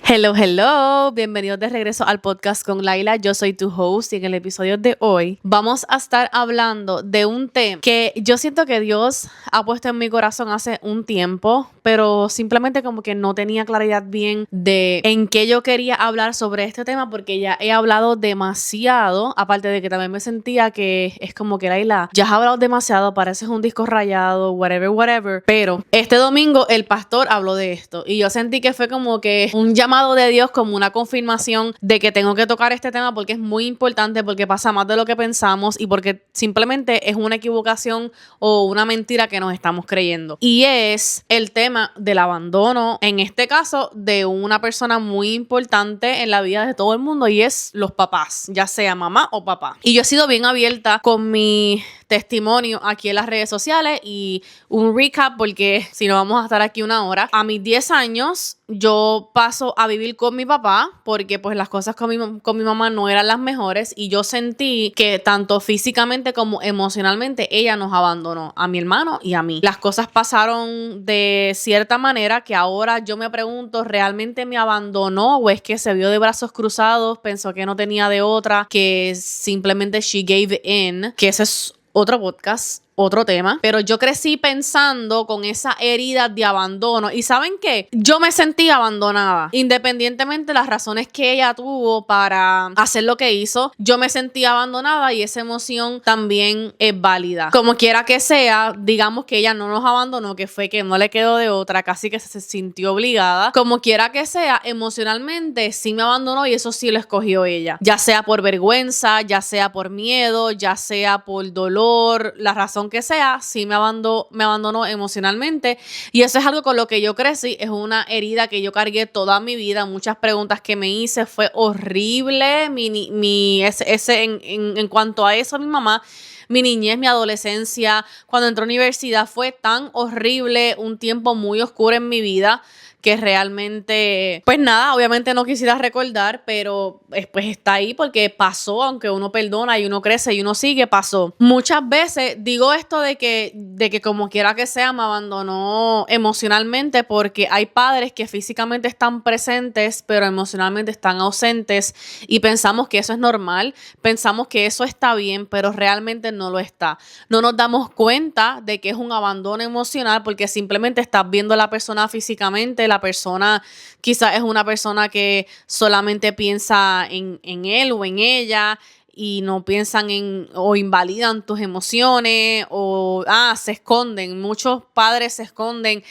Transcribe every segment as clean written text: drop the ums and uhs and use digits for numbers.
Hello, hello, bienvenidos de regreso al podcast con Laila, yo soy tu host y en el episodio de hoy vamos a estar hablando de un tema que yo siento que Dios ha puesto en mi corazón hace un tiempo, pero simplemente como que no tenía claridad bien de en qué yo quería hablar sobre este tema porque ya he hablado demasiado, aparte de que también me sentía que es como que Laila, ya has hablado demasiado, pareces un disco rayado, whatever, pero este domingo el pastor habló de esto y yo sentí que fue como que un llamado de Dios, como una confirmación de que tengo que tocar este tema porque es muy importante, porque pasa más de lo que pensamos y porque simplemente es una equivocación o una mentira que nos estamos creyendo. Y es el tema del abandono, en este caso, de una persona muy importante en la vida de todo el mundo y es los papás, ya sea mamá o papá. Y yo he sido bien abierta con mi testimonio aquí en las redes sociales y un recap porque si no vamos a estar aquí una hora. A mis 10 años yo paso a vivir con mi papá porque pues las cosas con mi mamá no eran las mejores y yo sentí que tanto físicamente como emocionalmente ella nos abandonó, a mi hermano y a mí. Las cosas pasaron de cierta manera que ahora yo me pregunto, ¿realmente me abandonó o es que se vio de brazos cruzados, pensó que no tenía de otra, que simplemente she gave in, que ese es otro podcast, otro tema, pero yo crecí pensando con esa herida de abandono y ¿saben qué? Yo me sentí abandonada, independientemente de las razones que ella tuvo para hacer lo que hizo, yo me sentí abandonada y esa emoción también es válida. Como quiera que sea, digamos que ella no nos abandonó, que fue que no le quedó de otra, casi que se sintió obligada. Como quiera que sea, emocionalmente sí me abandonó y eso sí lo escogió ella, ya sea por vergüenza, ya sea por miedo, ya sea por dolor, la razón que sea, sí me abandonó emocionalmente y eso es algo con lo que yo crecí, es una herida que yo cargué toda mi vida, muchas preguntas que me hice, fue horrible en cuanto a eso, mi mamá, mi niñez, mi adolescencia, cuando entré a la universidad fue tan horrible, un tiempo muy oscuro en mi vida que realmente, pues nada, obviamente no quisiera recordar, pero pues está ahí porque pasó, aunque uno perdona y uno crece y uno sigue, pasó. Muchas veces digo esto de que como quiera que sea me abandonó emocionalmente porque hay padres que físicamente están presentes, pero emocionalmente están ausentes y pensamos que eso es normal, pensamos que eso está bien, pero realmente no lo está. No nos damos cuenta de que es un abandono emocional porque simplemente estás viendo a la persona físicamente, la persona quizás es una persona que solamente piensa en él o en ella y no piensan en o invalidan tus emociones o se esconden. Muchos padres se esconden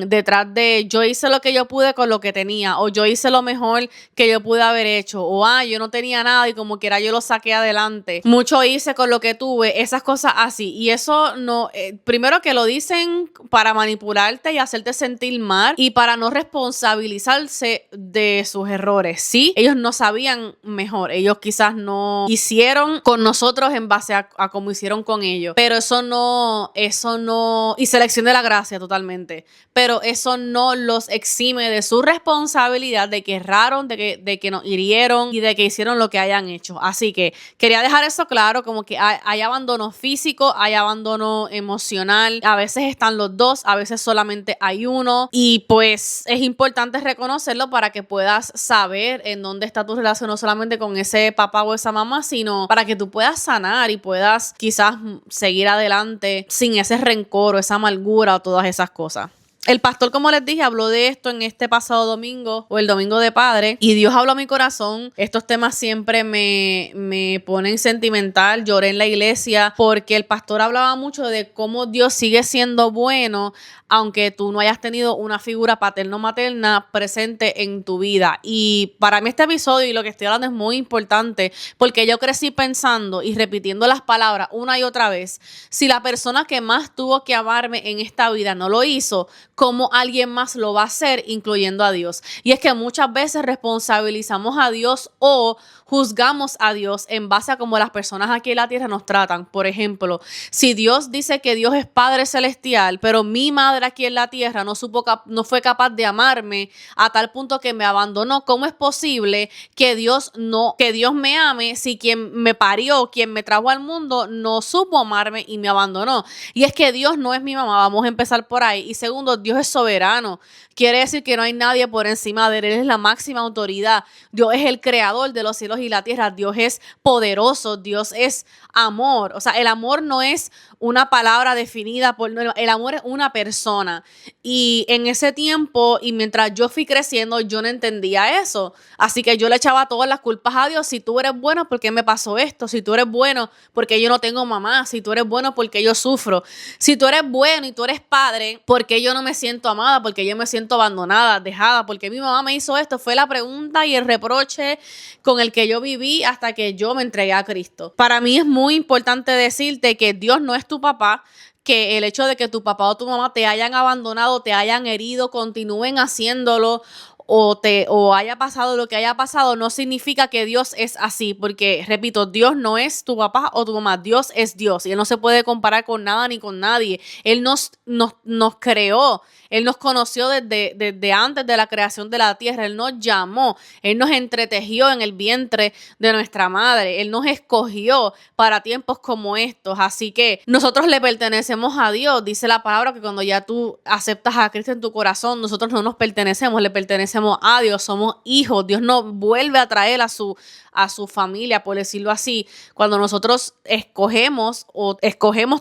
detrás de yo hice lo que yo pude con lo que tenía o yo hice lo mejor que yo pude haber hecho o yo no tenía nada y como quiera yo lo saqué adelante. Mucho hice con lo que tuve, esas cosas así. Y eso no, primero que lo dicen para manipularte y hacerte sentir mal y para no responsabilizarse de sus errores. Sí, ellos no sabían mejor, ellos quizás no hicieron con nosotros en base a como hicieron con ellos, pero eso no, y selección de la gracia totalmente, pero eso no los exime de su responsabilidad de que erraron, de que nos hirieron y de que hicieron lo que hayan hecho. Así que quería dejar eso claro, como que hay abandono físico, hay abandono emocional, a veces están los dos, a veces solamente hay uno y pues es importante reconocerlo para que puedas saber en dónde está tu relación, no solamente con ese papá o esa mamá, sino para que tú puedas sanar y puedas quizás seguir adelante sin ese rencor o esa amargura o todas esas cosas. El pastor, como les dije, habló de esto en este pasado domingo o el domingo de Padre y Dios habló a mi corazón. Estos temas siempre me ponen sentimental. Lloré en la iglesia porque el pastor hablaba mucho de cómo Dios sigue siendo bueno aunque tú no hayas tenido una figura paterno-materna presente en tu vida. Y para mí este episodio y lo que estoy hablando es muy importante porque yo crecí pensando y repitiendo las palabras una y otra vez. Si la persona que más tuvo que amarme en esta vida no lo hizo, ¿cómo alguien más lo va a hacer, incluyendo a Dios? Y es que muchas veces responsabilizamos a Dios o juzgamos a Dios en base a cómo las personas aquí en la tierra nos tratan. Por ejemplo, si Dios dice que Dios es Padre Celestial, pero mi madre aquí en la tierra no fue capaz de amarme a tal punto que me abandonó, ¿cómo es posible que Dios me ame si quien me parió, quien me trajo al mundo, no supo amarme y me abandonó? Y es que Dios no es mi mamá, vamos a empezar por ahí. Y segundo, Dios es soberano. Quiere decir que no hay nadie por encima de él. Él es la máxima autoridad. Dios es el creador de los cielos y la tierra. Dios es poderoso. Dios es amor. O sea, el amor no es una palabra definida el amor es una persona. Y en ese tiempo, y mientras yo fui creciendo, yo no entendía eso. Así que yo le echaba todas las culpas a Dios. Si tú eres bueno, ¿por qué me pasó esto? Si tú eres bueno, ¿por qué yo no tengo mamá? Si tú eres bueno, ¿por qué yo sufro? Si tú eres bueno y tú eres padre, ¿por qué yo no me siento amada? ¿Por qué yo me siento abandonada, dejada? ¿Por qué mi mamá me hizo esto? Fue la pregunta y el reproche con el que yo viví hasta que yo me entregué a Cristo. Para mí es muy importante decirte que Dios no es tu papá, que el hecho de que tu papá o tu mamá te hayan abandonado, te hayan herido, continúen haciéndolo o haya pasado lo que haya pasado, no significa que Dios es así, porque, repito, Dios no es tu papá o tu mamá, Dios es Dios y Él no se puede comparar con nada ni con nadie. Él nos creó, Él nos conoció desde antes de la creación de la tierra, Él nos llamó, Él nos entretejió en el vientre de nuestra madre, Él nos escogió para tiempos como estos, así que nosotros le pertenecemos a Dios. Dice la palabra que cuando ya tú aceptas a Cristo en tu corazón, nosotros no nos pertenecemos, le pertenecemos a Dios, somos hijos. Dios nos vuelve a traer a su familia, por decirlo así, cuando nosotros escogemos,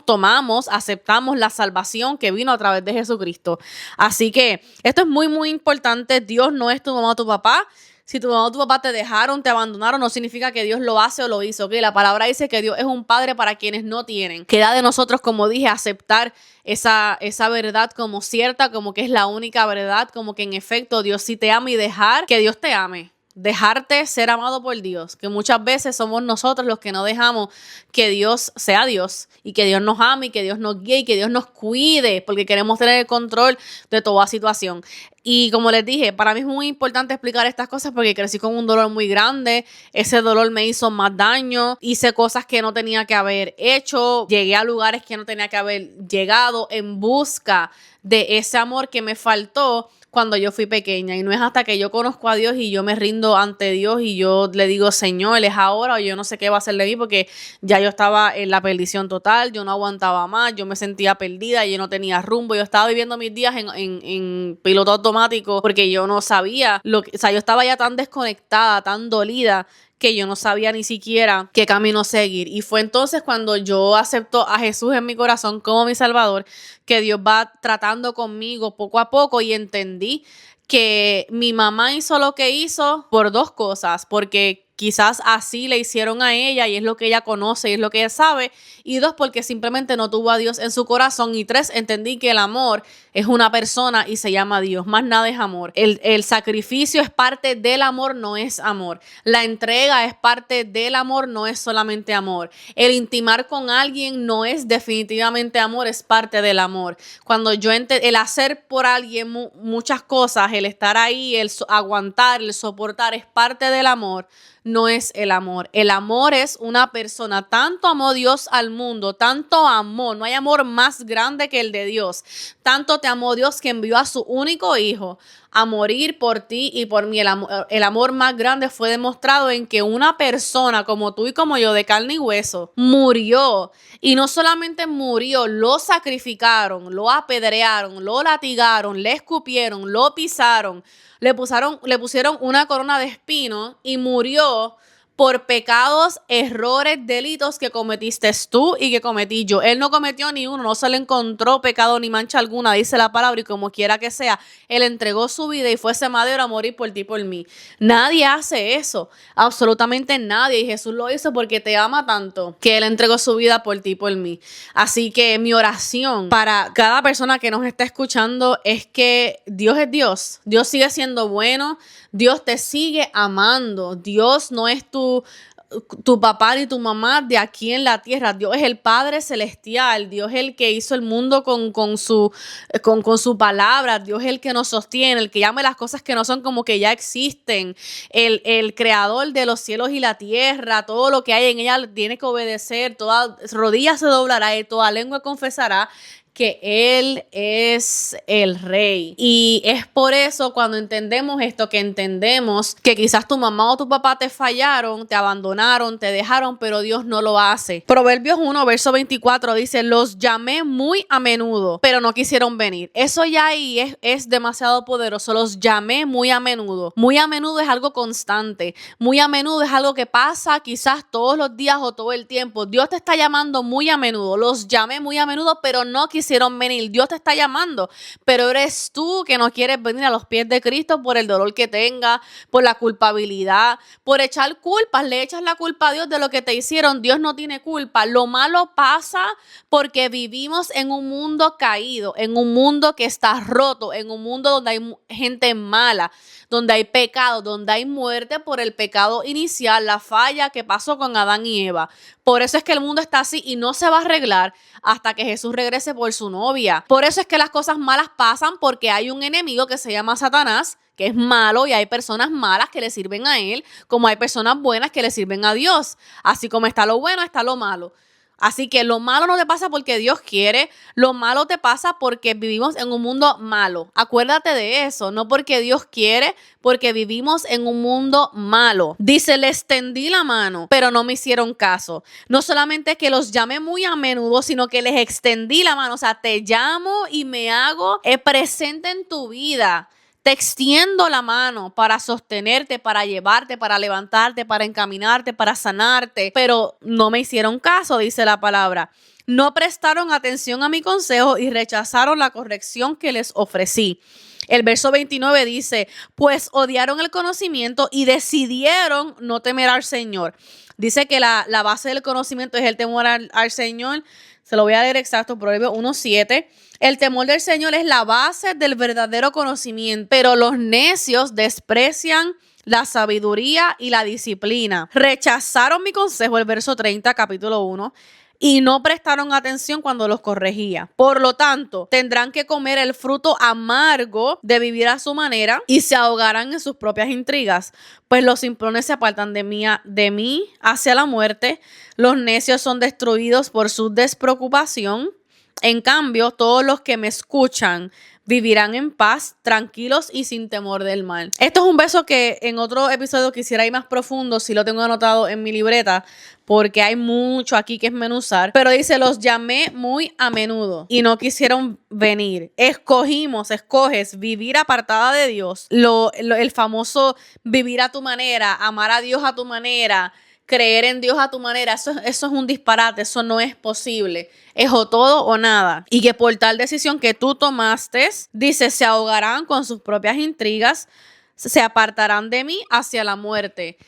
tomamos, aceptamos la salvación que vino a través de Jesucristo. Así que esto es muy, muy importante. Dios no es tu mamá o tu papá. Si tu mamá o tu papá te dejaron, te abandonaron, no significa que Dios lo hace o lo hizo. ¿Okay? La palabra dice que Dios es un padre para quienes no tienen. Queda de nosotros, como dije, aceptar esa verdad como cierta, como que es la única verdad, como que en efecto Dios sí te ama y dejar que Dios te ame. Dejarte ser amado por Dios, que muchas veces somos nosotros los que no dejamos que Dios sea Dios y que Dios nos ame y que Dios nos guíe y que Dios nos cuide porque queremos tener el control de toda situación. Y como les dije, para mí es muy importante explicar estas cosas porque crecí con un dolor muy grande, ese dolor me hizo más daño, hice cosas que no tenía que haber hecho, llegué a lugares que no tenía que haber llegado en busca de ese amor que me faltó cuando yo fui pequeña. Y no es hasta que yo conozco a Dios y yo me rindo ante Dios y yo le digo, Señor, es ahora o yo no sé qué va a hacer de mí, porque ya yo estaba en la perdición total, yo no aguantaba más, yo me sentía perdida, yo no tenía rumbo, yo estaba viviendo mis días en piloto automático porque yo no sabía yo estaba ya tan desconectada, tan dolida, que yo no sabía ni siquiera qué camino seguir. Y fue entonces cuando yo acepto a Jesús en mi corazón como mi Salvador, que Dios va tratando conmigo poco a poco y entendí que mi mamá hizo lo que hizo por dos cosas, porque quizás así le hicieron a ella y es lo que ella conoce y es lo que ella sabe. Y dos, porque simplemente no tuvo a Dios en su corazón. Y tres, entendí que el amor es una persona y se llama Dios. Más nada es amor. El sacrificio es parte del amor, no es amor. La entrega es parte del amor, no es solamente amor. El intimar con alguien no es definitivamente amor, es parte del amor. Cuando el hacer por alguien muchas cosas, el estar ahí, el aguantar, el soportar, es parte del amor. No es el amor. El amor es una persona. Tanto amó Dios al mundo, tanto amó. No hay amor más grande que el de Dios. Tanto te amó Dios que envió a su único hijo a morir por ti y por mí. El amor más grande fue demostrado en que una persona como tú y como yo, de carne y hueso, murió. Y no solamente murió, lo sacrificaron, lo apedrearon, lo latigaron, le escupieron, lo pisaron. Le pusieron una corona de espinos y murió por pecados, errores, delitos que cometiste tú y que cometí yo. Él no cometió ni uno, no se le encontró pecado ni mancha alguna, dice la palabra, y como quiera que sea, Él entregó su vida y fue ese madero a morir por ti y por mí. Nadie hace eso, absolutamente nadie, y Jesús lo hizo porque te ama tanto que Él entregó su vida por ti y por mí. Así que mi oración para cada persona que nos está escuchando es que Dios es Dios, Dios sigue siendo bueno, Dios te sigue amando, Dios no es tu papá ni tu mamá de aquí en la tierra. Dios es el Padre celestial. Dios es el que hizo el mundo con su palabra. Dios es el que nos sostiene, el que llama las cosas que no son como que ya existen. El creador de los cielos y la tierra. Todo lo que hay en ella tiene que obedecer. Toda rodilla se doblará y toda lengua confesará que Él es el Rey. Y es por eso cuando entendemos esto, que entendemos que quizás tu mamá o tu papá te fallaron, te abandonaron, te dejaron, pero Dios no lo hace. Proverbios 1, verso 24 dice, los llamé muy a menudo, pero no quisieron venir. Eso ya ahí es demasiado poderoso. Los llamé muy a menudo. Muy a menudo es algo constante. Muy a menudo es algo que pasa quizás todos los días o todo el tiempo. Dios te está llamando muy a menudo. Los llamé muy a menudo, pero no quisieron venir. Dios te está llamando, pero eres tú que no quieres venir a los pies de Cristo por el dolor que tenga, por la culpabilidad, por echar culpas. Le echas la culpa a Dios de lo que te hicieron. Dios no tiene culpa. Lo malo pasa porque vivimos en un mundo caído, en un mundo que está roto, en un mundo donde hay gente mala, donde hay pecado, donde hay muerte por el pecado inicial, la falla que pasó con Adán y Eva. Por eso es que el mundo está así y no se va a arreglar hasta que Jesús regrese por su novia. Por eso es que las cosas malas pasan, porque hay un enemigo que se llama Satanás, que es malo, y hay personas malas que le sirven a él, como hay personas buenas que le sirven a Dios. Así como está lo bueno, está lo malo. Así que lo malo no te pasa porque Dios quiere, lo malo te pasa porque vivimos en un mundo malo. Acuérdate de eso, no porque Dios quiere, porque vivimos en un mundo malo. Dice, le extendí la mano, pero no me hicieron caso. No solamente que los llamé muy a menudo, sino que les extendí la mano. O sea, te llamo y me hago presente en tu vida. Te extiendo la mano para sostenerte, para llevarte, para levantarte, para encaminarte, para sanarte, pero no me hicieron caso, dice la palabra. No prestaron atención a mi consejo y rechazaron la corrección que les ofrecí. El verso 29 dice, pues odiaron el conocimiento y decidieron no temer al Señor. Dice que la base del conocimiento es el temor al Señor. Se lo voy a leer exacto, Proverbios 1:7. El temor del Señor es la base del verdadero conocimiento, pero los necios desprecian la sabiduría y la disciplina. Rechazaron mi consejo, el verso 30, capítulo 1. Y no prestaron atención cuando los corregía. Por lo tanto, tendrán que comer el fruto amargo de vivir a su manera y se ahogarán en sus propias intrigas. Pues los simplones se apartan de mí hacia la muerte. Los necios son destruidos por su despreocupación. En cambio, todos los que me escuchan vivirán en paz, tranquilos y sin temor del mal. Esto es un verso que en otro episodio quisiera ir más profundo, si lo tengo anotado en mi libreta, porque hay mucho aquí que esmenuzar. Pero dice, los llamé muy a menudo y no quisieron venir. Escoges vivir apartada de Dios. El famoso vivir a tu manera, amar a Dios a tu manera, creer en Dios a tu manera. Eso es un disparate, eso no es posible. Es o todo o nada. Y que por tal decisión que tú tomaste, dice, se ahogarán con sus propias intrigas, se apartarán de mí hacia la muerte.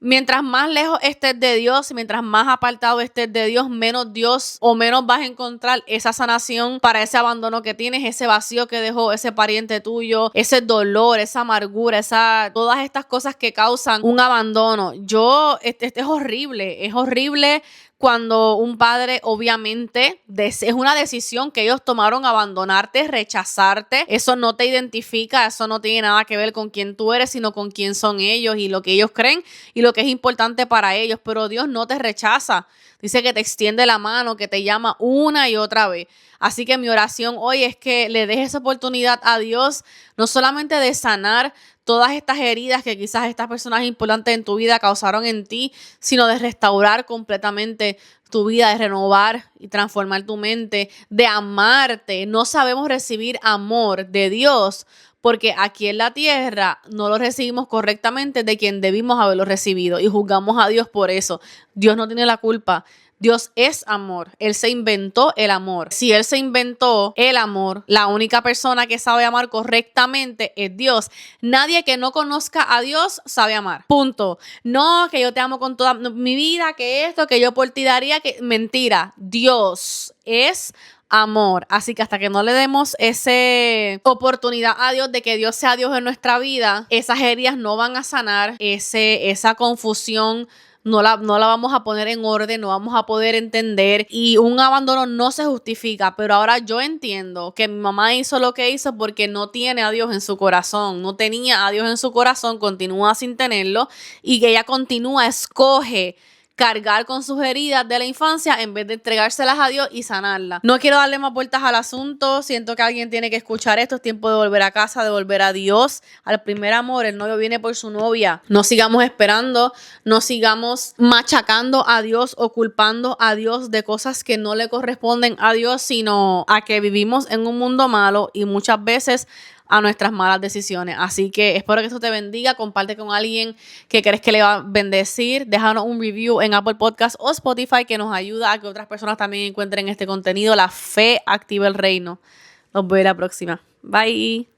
Mientras más lejos estés de Dios, mientras más apartado estés de Dios, menos Dios o menos vas a encontrar esa sanación para ese abandono que tienes, ese vacío que dejó ese pariente tuyo, ese dolor, esa amargura, todas estas cosas que causan un abandono. Es horrible cuando un padre, obviamente, es una decisión que ellos tomaron, abandonarte, rechazarte. Eso no te identifica, eso no tiene nada que ver con quién tú eres, sino con quién son ellos y lo que ellos creen y lo que es importante para ellos. Pero Dios no te rechaza. Dice que te extiende la mano, que te llama una y otra vez. Así que mi oración hoy es que le dejes esa oportunidad a Dios, no solamente de sanar todas estas heridas que quizás estas personas importantes en tu vida causaron en ti, sino de restaurar completamente tu vida, de renovar y transformar tu mente, de amarte. No sabemos recibir amor de Dios porque aquí en la tierra no lo recibimos correctamente de quien debimos haberlo recibido y juzgamos a Dios por eso. Dios no tiene la culpa. Dios es amor. Él se inventó el amor. Si Él se inventó el amor, la única persona que sabe amar correctamente es Dios. Nadie que no conozca a Dios sabe amar. Punto. No, que yo te amo con toda mi vida, que esto, que yo por ti daría, que mentira. Dios es amor. Así que hasta que no le demos esa oportunidad a Dios de que Dios sea Dios en nuestra vida, esas heridas no van a sanar, esa confusión no la vamos a poner en orden, no vamos a poder entender y un abandono no se justifica, pero ahora yo entiendo que mi mamá hizo lo que hizo porque no tiene a Dios en su corazón, no tenía a Dios en su corazón, continúa sin tenerlo y que ella continúa, escoge cargar con sus heridas de la infancia en vez de entregárselas a Dios y sanarlas. No quiero darle más vueltas al asunto, siento que alguien tiene que escuchar esto, es tiempo de volver a casa, de volver a Dios, al primer amor. El novio viene por su novia, no sigamos esperando, no sigamos machacando a Dios o culpando a Dios de cosas que no le corresponden a Dios, sino a que vivimos en un mundo malo y muchas veces a nuestras malas decisiones. Así que espero que esto te bendiga. Comparte con alguien que crees que le va a bendecir. Déjanos un review en Apple Podcast o Spotify que nos ayuda a que otras personas también encuentren este contenido. La fe activa el reino. Nos vemos la próxima. Bye.